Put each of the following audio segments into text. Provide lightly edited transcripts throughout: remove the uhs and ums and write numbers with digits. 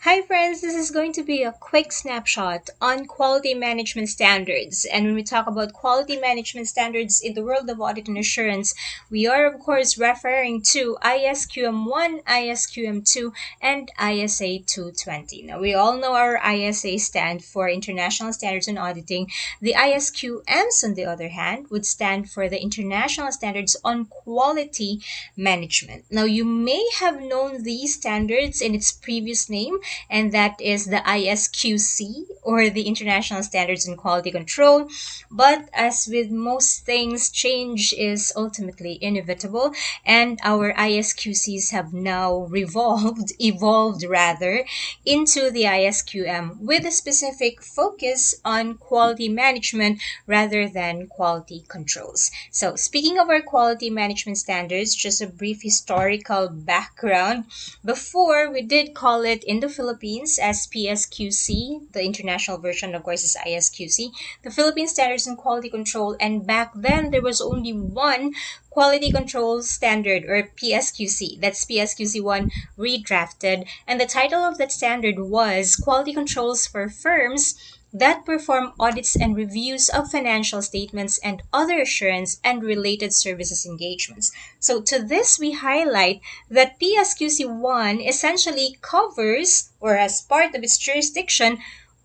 Hi friends, this is going to be a quick snapshot on quality management standards. And when we talk about quality management standards in the world of audit and assurance, we are of course referring to ISQM1, ISQM2, and ISA 220. Now we all know our ISA stand for International Standards in Auditing. The ISQMs, on the other hand, would stand for the International Standards on Quality Management. Now you may have known these standards in its previous name, and that is the ISQC, or the International Standards in Quality Control. But as with most things, change is ultimately inevitable, and our ISQCs have now evolved rather, into the ISQM with a specific focus on quality management rather than quality controls. So, speaking of our quality management standards, just a brief historical background. Before, we did call it in the Philippines as PSQC. The international version, of course, is ISQC. The Philippine Standards and Quality Control. And back then, there was only one quality control standard, or PSQC. That's PSQC1 redrafted. And the title of that standard was Quality Controls for Firms that perform audits and reviews of financial statements and other assurance and related services engagements. So to this, we highlight that PSQC1 essentially covers, or as part of its jurisdiction,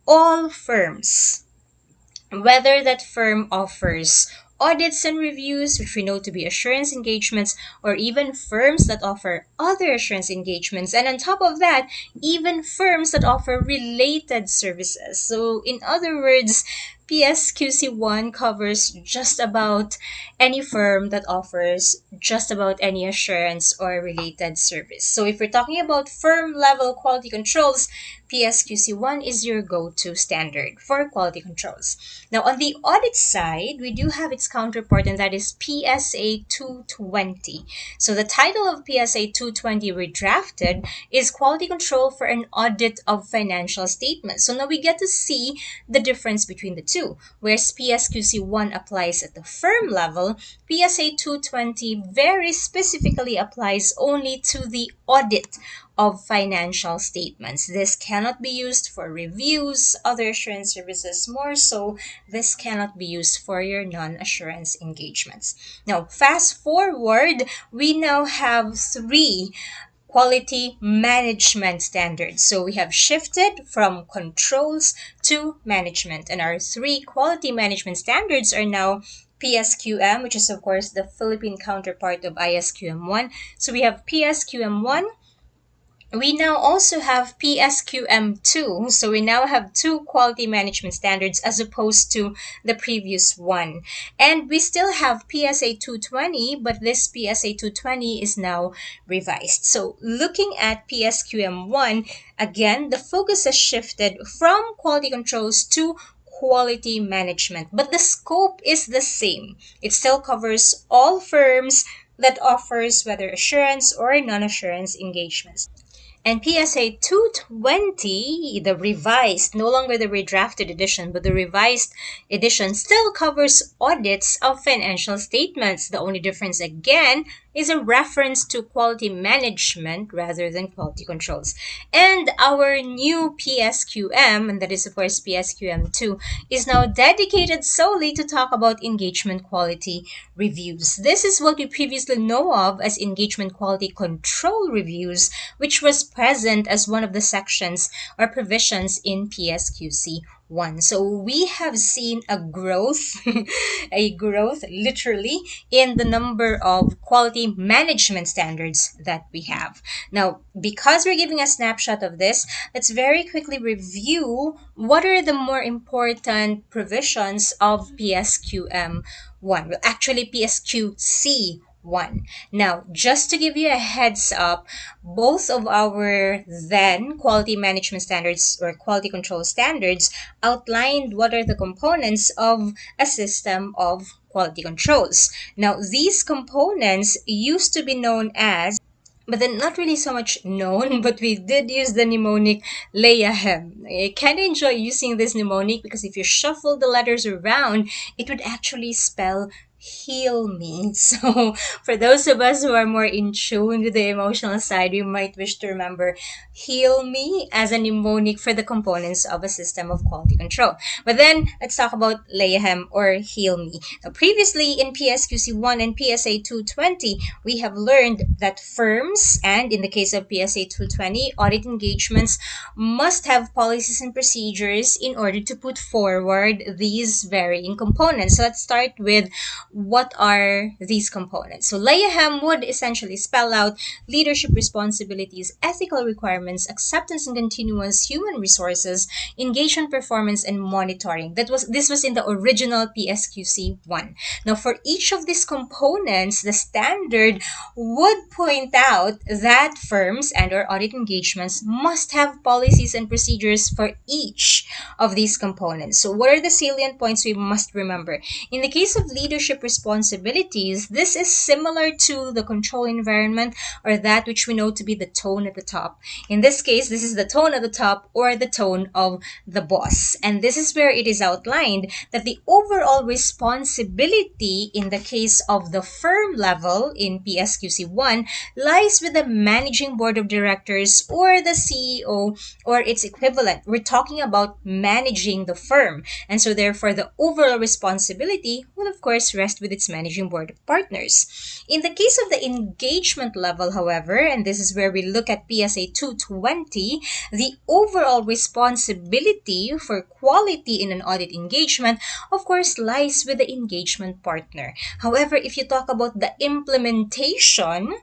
all firms, whether that firm offers audits and reviews, which we know to be assurance engagements, or even firms that offer other assurance engagements. And on top of that, even firms that offer related services. So, in other words, PSQC1 covers just about any firm that offers just about any assurance or related service. So, if we're talking about firm level quality controls, PSQC1 is your go-to standard for quality controls. Now, on the audit side, we do have its counterpart, and that is PSA 220. So, the title of PSA 220 redrafted is Quality Control for an Audit of Financial Statements. So, now we get to see the difference between the two. Whereas PSQC1 applies at the firm level, PSA 220 very specifically applies only to the audit of financial statements. This cannot be used for reviews, other assurance services. More so, this cannot be used for your non-assurance engagements. Now, fast forward, we now have three quality management standards. So we have shifted from controls to management, and our three quality management standards are now PSQM, which is of course the Philippine counterpart of ISQM1. So we have PSQM1. We now also have PSQM2, so we now have two quality management standards as opposed to the previous one. And we still have PSA 220, but this PSA 220 is now revised. So looking at PSQM1, again, the focus has shifted from quality controls to quality management, but the scope is the same. It still covers all firms that offers whether assurance or non-assurance engagements. And PSA 220, the revised, no longer the redrafted edition, but the revised edition, still covers audits of financial statements. The only difference, again, is a reference to quality management rather than quality controls. And our new PSQM, and that is of course PSQM2, is now dedicated solely to talk about engagement quality reviews. This is what we previously know of as engagement quality control reviews, which was present as one of the sections or provisions in PSQC1. So we have seen a growth, a growth literally in the number of quality management standards that we have. Now, because we're giving a snapshot of this, let's very quickly review what are the more important provisions of PSQM1. Well, actually PSQC1. Now, just to give you a heads up, both of our then quality management standards or quality control standards outlined what are the components of a system of quality controls. Now, these components used to be known as, but then not really so much known, but we did use the mnemonic Leyahem. I kind of enjoy using this mnemonic because if you shuffle the letters around, it would actually spell heal me. So, for those of us who are more in tune with the emotional side, we might wish to remember heal me as a mnemonic for the components of a system of quality control. But then, let's talk about layhem or heal me. Now, previously in PSQC 1 and PSA 220, we have learned that firms, and in the case of PSA 220, audit engagements must have policies and procedures in order to put forward these varying components. So let's start with what are these components. So Layaham would essentially spell out leadership responsibilities, ethical requirements, acceptance and continuous human resources, engagement performance, and monitoring. This was in the original PSQC 1. Now for each of these components, the standard would point out that firms and or audit engagements must have policies and procedures for each of these components. So what are the salient points we must remember? In the case of leadership responsibilities, this is similar to the control environment or that which we know to be the tone at the top. In this case, this is the tone at the top or the tone of the boss. And this is where it is outlined that the overall responsibility in the case of the firm level in PSQC1 lies with the managing board of directors or the CEO or its equivalent. We're talking about managing the firm. And so therefore the overall responsibility will of course rest with its managing board of partners. In the case of the engagement level, however, and this is where we look at PSA 220, the overall responsibility for quality in an audit engagement of course lies with the engagement partner. However, if you talk about the implementation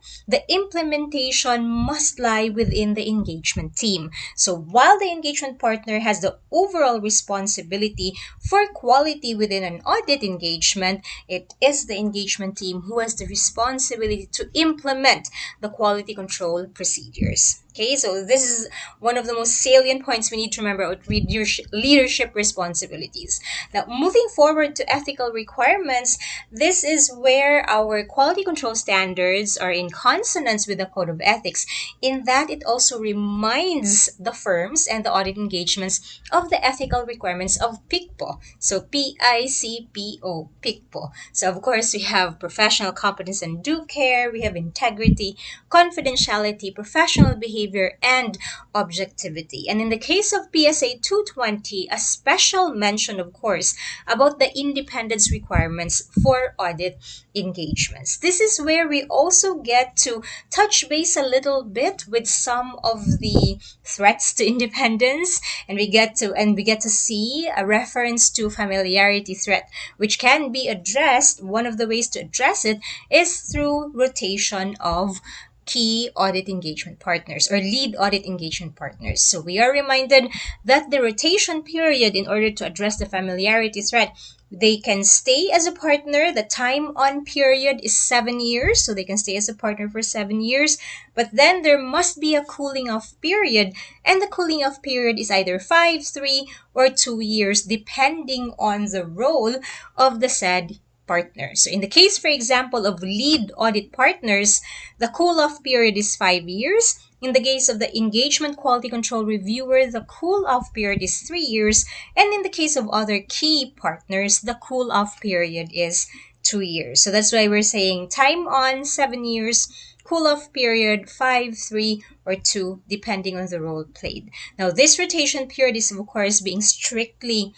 must lie within the engagement team. So while the engagement partner has the overall responsibility for quality within an audit engagement, it is the engagement team who has the responsibility to implement the quality control procedures. Okay, so this is one of the most salient points we need to remember about leadership responsibilities. Now, moving forward to ethical requirements, this is where our quality control standards are in consonance with the Code of Ethics, in that it also reminds the firms and the audit engagements of the ethical requirements of PICPO. So PICPO, PICPO. So of course, we have professional competence and due care, we have integrity, confidentiality, professional behavior, and objectivity. And in the case of PSA 220, a special mention, of course, about the independence requirements for audit engagements. This is where we also get to touch base a little bit with some of the threats to independence, and we get to see a reference to familiarity threat, which can be addressed. One of the ways to address it is through rotation of key audit engagement partners or lead audit engagement partners. So we are reminded that the rotation period, in order to address the familiarity threat, they can stay as a partner. The time on period is 7 years, so they can stay as a partner for 7 years. But then there must be a cooling off period, and the cooling off period is either 5, 3, or 2 years, depending on the role of the said partner. So in the case, for example, of lead audit partners, the cool-off period is 5 years. In the case of the engagement quality control reviewer, the cool-off period is 3 years. And in the case of other key partners, the cool-off period is 2 years. So that's why we're saying time on 7 years, cool-off period 5, 3, or 2, depending on the role played. Now, this rotation period is, of course, being strictly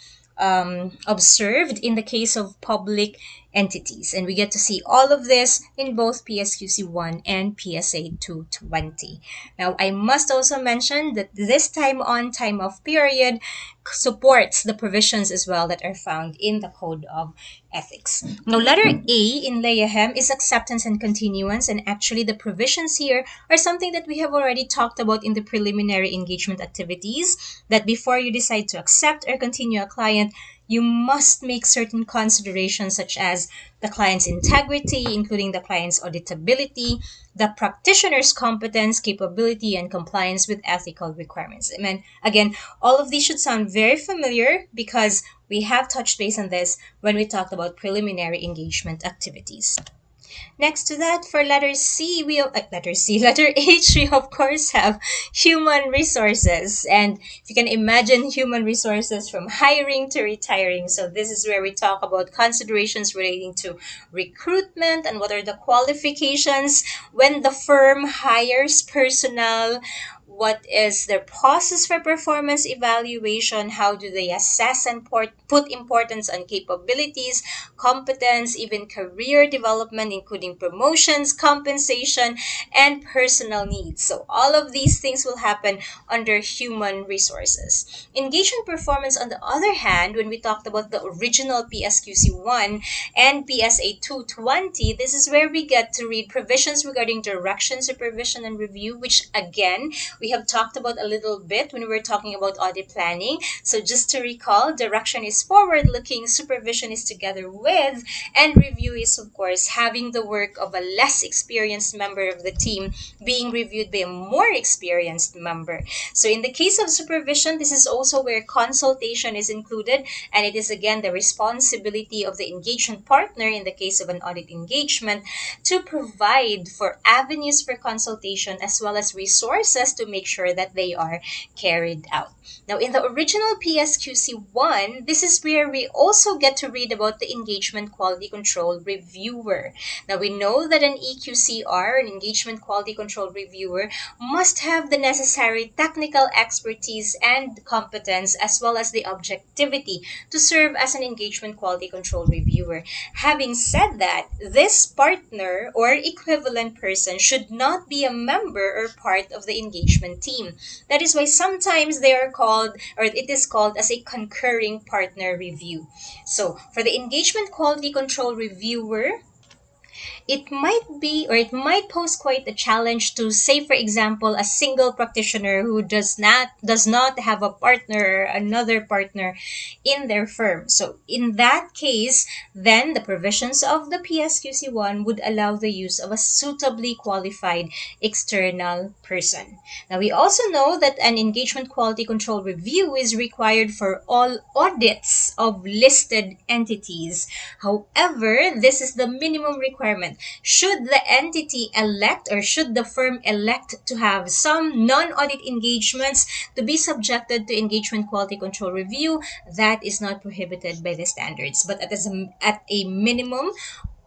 observed in the case of public entities. And we get to see all of this in both PSQC1 and PSA 220. Now, I must also mention that this time on, time off period supports the provisions as well that are found in the Code of Ethics. Now, letter A in Leahem is acceptance and continuance, and actually the provisions here are something that we have already talked about in the preliminary engagement activities, that before you decide to accept or continue a client, you must make certain considerations such as the client's integrity, including the client's auditability, the practitioner's competence, capability, and compliance with ethical requirements. I mean, again, all of these should sound very familiar because we have touched base on this when we talked about preliminary engagement activities. Next to that, for letter C, letter H, we of course have human resources. And if you can imagine human resources from hiring to retiring, so this is where we talk about considerations relating to recruitment and what are the qualifications when the firm hires personnel. What is their process for performance evaluation? How do they assess and put importance on capabilities, competence, even career development, including promotions, compensation, and personal needs? So, all of these things will happen under human resources. Engagement performance, on the other hand, when we talked about the original PSQC 1 and PSA 220, this is where we get to read provisions regarding direction, supervision, and review, which again, we have talked about a little bit when we were talking about audit planning. So just to recall, direction is forward looking, supervision is together with, and review is, of course, having the work of a less experienced member of the team being reviewed by a more experienced member. So in the case of supervision, this is also where consultation is included, and it is again the responsibility of the engagement partner in the case of an audit engagement to provide for avenues for consultation as well as resources to make sure that they are carried out. Now, in the original PSQC1, this is where we also get to read about the engagement quality control reviewer. Now, we know that an EQCR, an engagement quality control reviewer, must have the necessary technical expertise and competence as well as the objectivity to serve as an engagement quality control reviewer. Having said that, this partner or equivalent person should not be a member or part of the engagement team. That is why sometimes they are called, or it is called, as a concurring partner review. So, for the engagement quality control reviewer, it might be, or it might pose quite a challenge to, say for example, a single practitioner who does not have a partner or another partner in their firm. So in that case, then the provisions of the PSQC1 would allow the use of a suitably qualified external person. Now, we also know that an engagement quality control review is required for all audits of listed entities. However, this is the minimum requirement. Should the entity elect, or should the firm elect to have some non-audit engagements to be subjected to engagement quality control review, that is not prohibited by the standards. But at a minimum,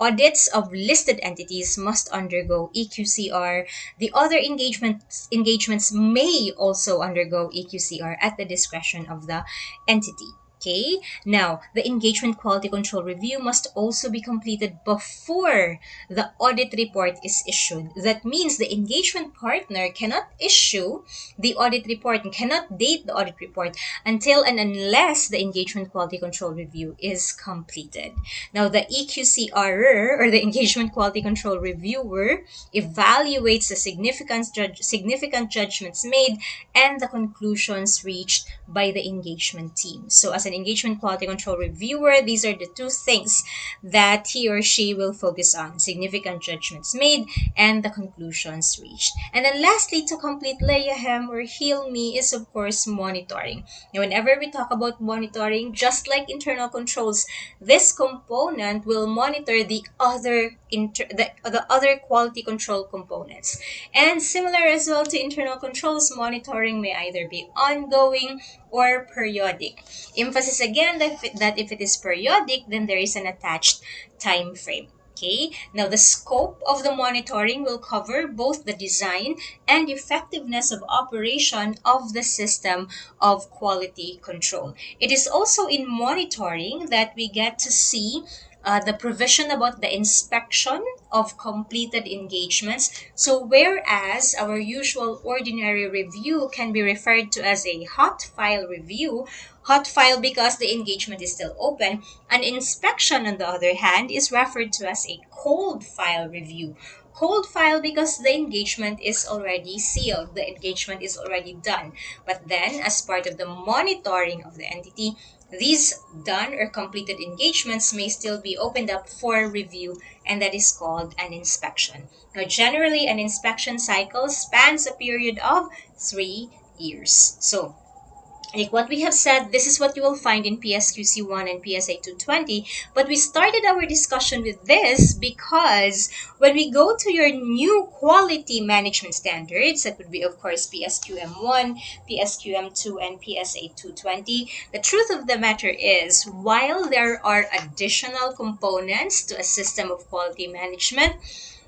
audits of listed entities must undergo EQCR. The other engagements may also undergo EQCR at the discretion of the entity. Okay, now the engagement quality control review must also be completed before the audit report is issued. That means the engagement partner cannot issue the audit report and cannot date the audit report until and unless the engagement quality control review is completed. Now, the EQCR, or the engagement quality control reviewer, evaluates the significant judgments made and the conclusions reached by the engagement team. So as an engagement quality control reviewer, these are the two things that he or she will focus on: significant judgments made and the conclusions reached. And then lastly, to complete Layhem or Heal Me, is of course monitoring. Now, whenever we talk about monitoring, just like internal controls, this component will monitor the other quality control components. And similar as well to internal controls, monitoring may either be ongoing or periodic. Emphasis again that if it is periodic, then there is an attached time frame. Okay, now the scope of the monitoring will cover both the design and effectiveness of operation of the system of quality control. It is also in monitoring that we get to see the provision about the inspection of completed engagements. So whereas our usual ordinary review can be referred to as a hot file review, hot file because the engagement is still open, an inspection, on the other hand, is referred to as a cold file review. Cold file because the engagement is already sealed, the engagement is already done. But then, as part of the monitoring of the entity, these done or completed engagements may still be opened up for review, and that is called an inspection. Now, generally, an inspection cycle spans a period of 3 years. So, Like what we have said, this is what you will find in PSQC1 and PSA 220. But we started our discussion with this because when we go to your new quality management standards, that would be, of course, PSQM1, PSQM2, and PSA 220, the truth of the matter is, while there are additional components to a system of quality management,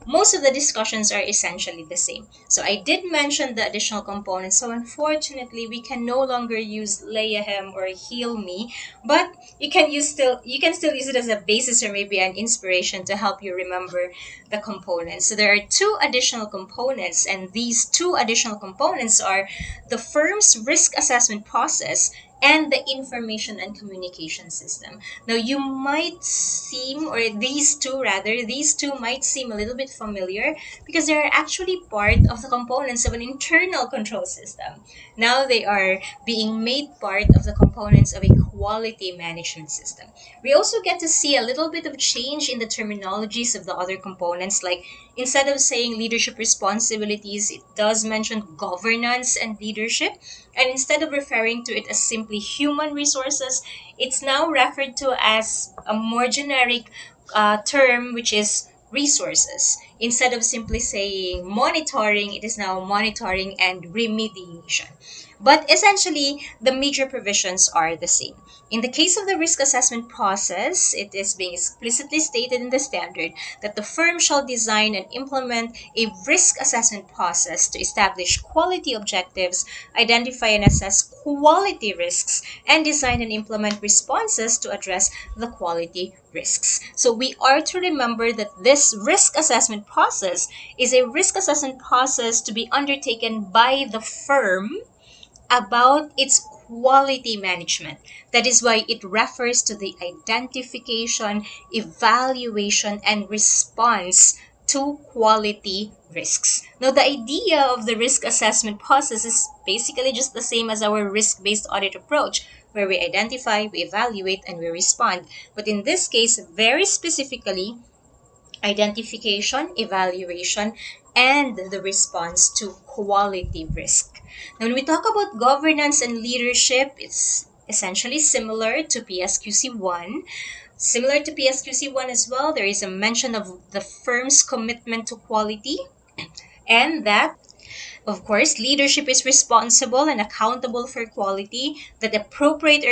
most of the discussions are essentially the same. So I did mention the additional components. So unfortunately, we can no longer use Layhem or Heal Me, but you can still use it as a basis or maybe an inspiration to help you remember the components. So there are two additional components, and these two additional components are the firm's risk assessment process and the information and communication system. Now, you might seem, or these two rather, these two might seem a little bit familiar because they are actually part of the components of an internal control system. Now they are being made part of the components of a quality management system. We also get to see a little bit of change in the terminologies of the other components, like instead of saying leadership responsibilities, it does mention governance and leadership. And instead of referring to it as simply human resources, it's now referred to as a more generic term, which is resources. Instead of simply saying monitoring, it is now monitoring and remediation. But essentially, the major provisions are the same. In the case of the risk assessment process, it is being explicitly stated in the standard that the firm shall design and implement a risk assessment process to establish quality objectives, identify and assess quality risks, and design and implement responses to address the quality risks. So we are to remember that this risk assessment process is a risk assessment process to be undertaken by the firm about its quality management. That is why it refers to the identification, evaluation, and response to quality risks. Now, the idea of the risk assessment process is basically just the same as our risk based audit approach, where we identify, we evaluate, and we respond. But in this case, very specifically, identification, evaluation, and the response to quality risk. Now, when we talk about governance and leadership, it's essentially similar to PSQC1. Similar to PSQC1 as well, there is a mention of the firm's commitment to quality and that of course, leadership is responsible and accountable for quality, that appropriate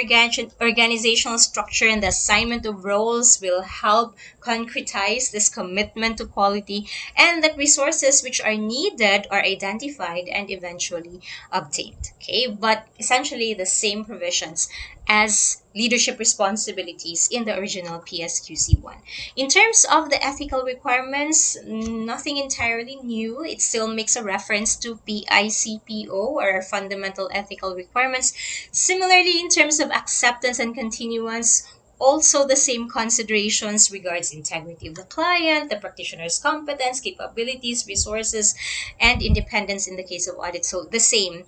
organizational structure and the assignment of roles will help concretize this commitment to quality, and that resources which are needed are identified and eventually obtained. Okay, but essentially the same provisions as leadership responsibilities in the original PSQC1. In terms of the ethical requirements, nothing entirely new. It still makes a reference to PICPO, or Fundamental Ethical Requirements. Similarly, in terms of acceptance and continuance, also the same considerations regards integrity of the client, the practitioner's competence, capabilities, resources, and independence in the case of audit. So the same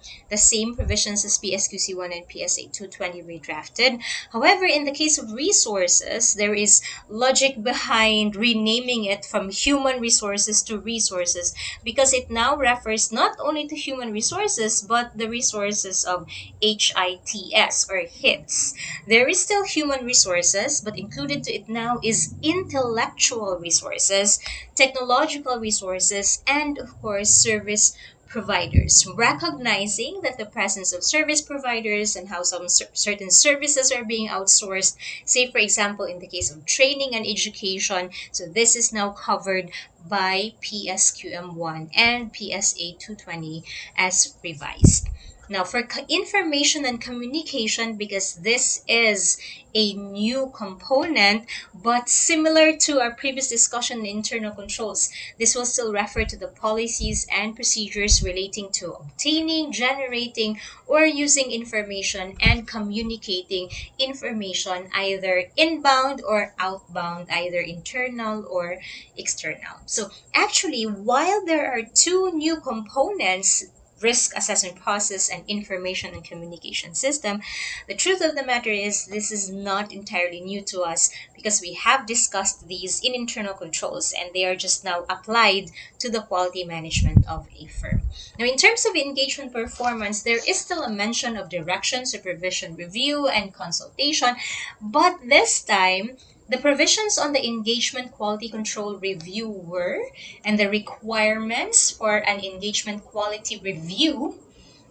provisions as PSQC1 and PSA 220 redrafted. However, in the case of resources, there is logic behind renaming it from human resources to resources, because it now refers not only to human resources but the resources of HITS or HITS. There is still human resources, but included to it now is intellectual resources, technological resources, and of course service providers, recognizing that the presence of service providers and how some certain services are being outsourced, say for example in the case of training and education. So this is now covered by PSQM1 and PSA 220 as revised. Now, for information and communication, because this is a new component, but similar to our previous discussion in internal controls, this will still refer to the policies and procedures relating to obtaining, generating, or using information and communicating information either inbound or outbound, either internal or external. So, actually, while there are two new components, risk assessment process and information and communication system. The truth of the matter is, this is not entirely new to us because we have discussed these in internal controls and they are just now applied to the quality management of a firm. Now, in terms of engagement performance, there is still a mention of direction, supervision, review, and consultation, but this time, the provisions on the engagement quality control reviewer and the requirements for an engagement quality review,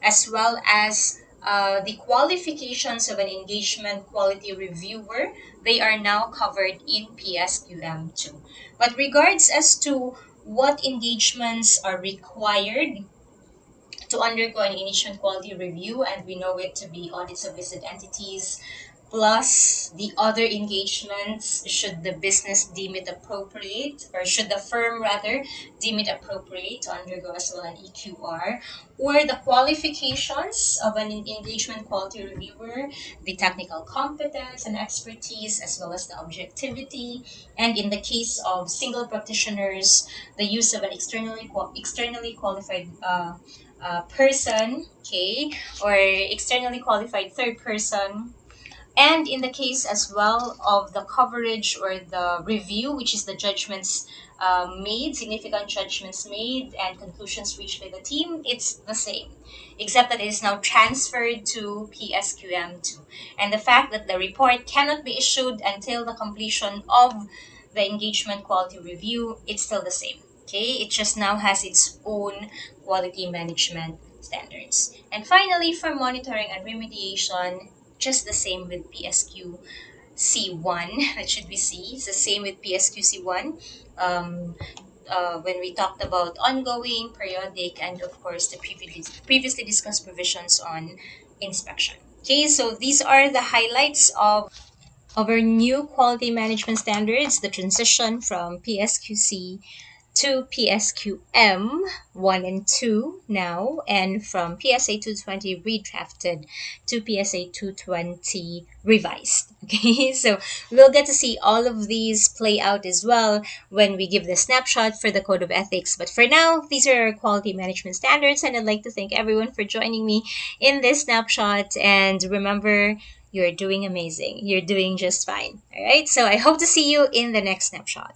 as well as the qualifications of an engagement quality reviewer, they are now covered in PSQM 2. But regards as to what engagements are required to undergo an engagement quality review, and we know it to be audits of listed entities, plus the other engagements should the business deem it appropriate, or should the firm rather deem it appropriate to undergo as well an EQR, or the qualifications of an engagement quality reviewer, the technical competence and expertise, as well as the objectivity, and in the case of single practitioners, the use of an externally qualified person, okay, or externally qualified third person, and in the case as well of the coverage or the review, which is the judgments made, significant judgments made, and conclusions reached by the team, it's the same, except that it is now transferred to PSQM2. And the fact that the report cannot be issued until the completion of the engagement quality review, it's still the same. Okay, it just now has its own quality management standards. And finally, for monitoring and remediation, just the same with PSQ C1. That should be C. It's the same with PSQ C1. Um, when we talked about ongoing, periodic, and of course the previously discussed provisions on inspection. Okay, so these are the highlights of our new quality management standards, the transition from PSQC to PSQM 1 and 2 now, and from PSA 220 redrafted to PSA 220 revised. Okay, so we'll get to see all of these play out as well when we give the snapshot for the Code of Ethics. But for now, these are our quality management standards, and I'd like to thank everyone for joining me in this snapshot. And remember, you're doing amazing. You're doing just fine. All right, so I hope to see you in the next snapshot.